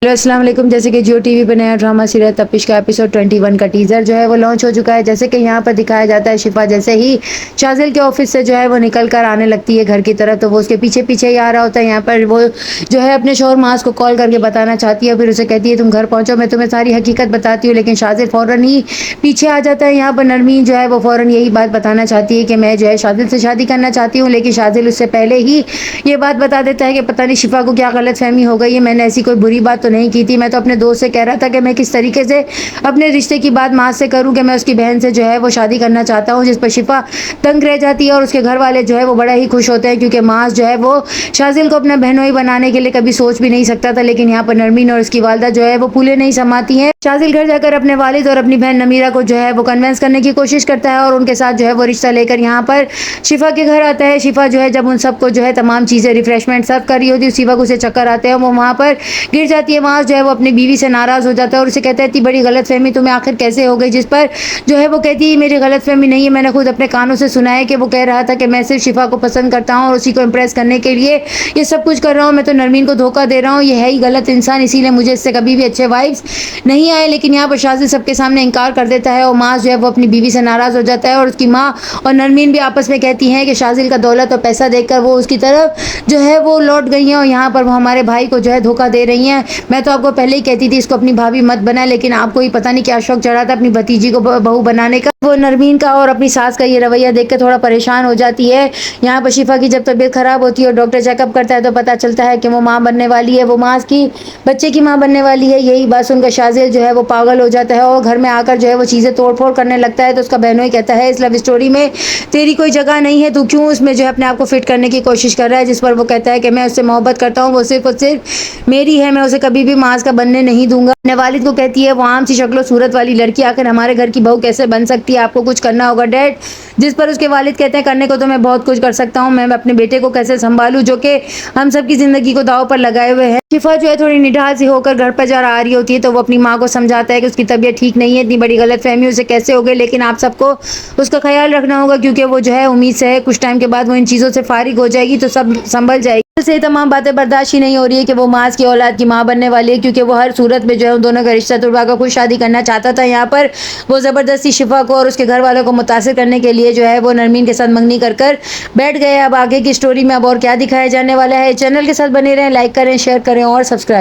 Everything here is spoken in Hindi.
हेलो अस्सलाम वालेकुम। जैसे कि जियो टीवी पर नया ड्रामा सीरियल तपिश का एपिसोड 21 का टीजर जो है वो लॉन्च हो चुका है। जैसे कि यहाँ पर दिखाया जाता है, शिफा जैसे ही शाजिल के ऑफिस से जो है वो निकल कर आने लगती है घर की तरफ, तो वो उसके पीछे पीछे ही आ रहा होता है। यहाँ पर वो जो है अपने शोहर मास को कॉल करके बताना चाहती है, फिर उसे कहती है तुम घर पहुंचो, मैं तुम्हें सारी हकीकत बताती हूँ। लेकिन शाजिल फौरन ही पीछे आ जाता है। यहाँ पर नरमीन जो है वो फौरन यही बात बताना चाहती है कि मैं जो है शाजिल से शादी करना चाहती हूँ, लेकिन शाजिल उससे पहले ही ये बात बता देता है कि पता नहीं शिफा को क्या गलत फहमी हो गई है, मैंने ऐसी कोई बुरी बात तो नहीं की थी। मैं तो अपने दोस्त से कह रहा था कि मैं किस तरीके से अपने रिश्ते की बात माँ से करूं कि मैं उसकी बहन से जो है वो शादी करना चाहता हूं, जिस पर शिफा तंग रह जाती है और उसके घर वाले जो है वो बड़ा ही खुश होते हैं, क्योंकि माँ जो है वो शाजिल को अपना बहनोई बनाने के लिए कभी सोच भी नहीं सकता था। लेकिन यहाँ पर नरमीन और उसकी वालदा जो है वो फूले नहीं समाती है। शाजिल घर जाकर अपने वालिद और अपनी बहन नमीरा को जो है वो कन्वेंस करने की कोशिश करता है और उनके साथ जो है वो रिश्ता लेकर यहाँ पर शिफा के घर आता है। शिफा जो है जब उन सबको जो है तमाम चीज़ें रिफ्रेशमेंट सर्व कर रही होती है, शिफा को उसे चक्कर आते हैं, वो वहाँ पर गिर जाती है। वहाँ जो है वो अपनी बीवी से नाराज़ हो जाता है और उसे कहता है इतनी बड़ी गलतफहमी तुम्हें आखिर कैसे हो गई, जिस पर जो है वो कहती है मेरी गलतफहमी नहीं है, मैंने खुद अपने कानों से सुना है कि वो कह रहा था कि मैं सिर्फ शिफा को पसंद करता हूँ और उसी को इम्प्रेस करने के लिए ये सब कुछ कर रहा हूँ, मैं तो नरमीन को धोखा दे रहा हूँ, ये है ही गलत इंसान, इसीलिए मुझे इससे कभी भी अच्छे वाइब्स नहीं आए। लेकिन यहाँ पर शाजिल सबके सामने इनकार कर देता है और माँ जो है वो अपनी बीवी से नाराज़ हो जाता है और उसकी माँ और नरमीन भी आपस में कहती हैं कि शाजिल का दौलत और पैसा देखकर वो उसकी तरफ जो है वो लौट गई हैं और यहाँ पर वो हमारे भाई को जो है धोखा दे रही हैं। मैं तो आपको पहले ही कहती थी इसको अपनी भाभी मत बना, लेकिन आपको ही पता नहीं क्या शौक चढ़ा था अपनी भतीजी को बहू बनाने का। वो नरमीन का और अपनी सास का ये रवैया देख कर थोड़ा परेशान हो जाती है। यहाँ पर शिफा की जब तबीयत खराब होती है और डॉक्टर चेकअप करता है तो पता चलता है कि वो माँ बनने वाली है, वो माँ की बच्चे की माँ बनने वाली है। यही बात सुनकर शाजिल जो है वो पागल हो जाता है और घर में आकर जो है वो चीज़ें तोड़ फोड़ करने लगता है। तो उसका बहनोई कहता है इस लव स्टोरी में तेरी कोई जगह नहीं है, तू क्यों उसमें जो है अपने आप को फिट करने की कोशिश कर रहा है। जिस पर वो कहता है कि मैं उससे मोहब्बत करता हूँ, वो सिर्फ और सिर्फ मेरी है, मैं उसे कभी भी माँ का बनने नहीं दूंगा। अपने वालिद को कहती है वो आम सी शक्लो सूरत वाली लड़की आकर हमारे घर की बहू कैसे बन सकती है, आपको कुछ करना होगा डैड। जिस पर उसके वालिद कहते हैं करने को तो मैं बहुत कुछ कर सकता हूँ, मैं अपने बेटे को कैसे संभालूं जो कि हम सब की जिंदगी को दाव पर लगाए हुए हैं। शिफा जो है थोड़ी निढाल सी होकर घर पर जा रही होती है तो वो अपनी माँ को समझाता है कि उसकी तबीयत ठीक नहीं है, इतनी बड़ी गलतफहमी उसे कैसे हो गई, लेकिन आप सबको उसका ख्याल रखना होगा क्योंकि वो जो है उम्मीद से है कुछ टाइम के बाद वो इन चीज़ों से फारिग हो जाएगी तो सब संभल जाएगी। से तमाम बातें बर्दाश्त ही नहीं हो रही है कि वो मास की औलाद की माँ बनने वाली है, क्योंकि वो हर सूरत में जो है उन दोनों का रिश्ता तुड़वा कर खुद शादी करना चाहता था। यहाँ पर वो ज़बरदस्ती शिफा को और उसके घर वालों को मुतासिर करने के लिए जो है वो नरमीन के साथ मंगनी कर कर बैठ गए। अब आगे की स्टोरी में अब और क्या दिखाया जाने वाला है, चैनल के साथ बने रहें, लाइक करें, शेयर करें और सब्सक्राइब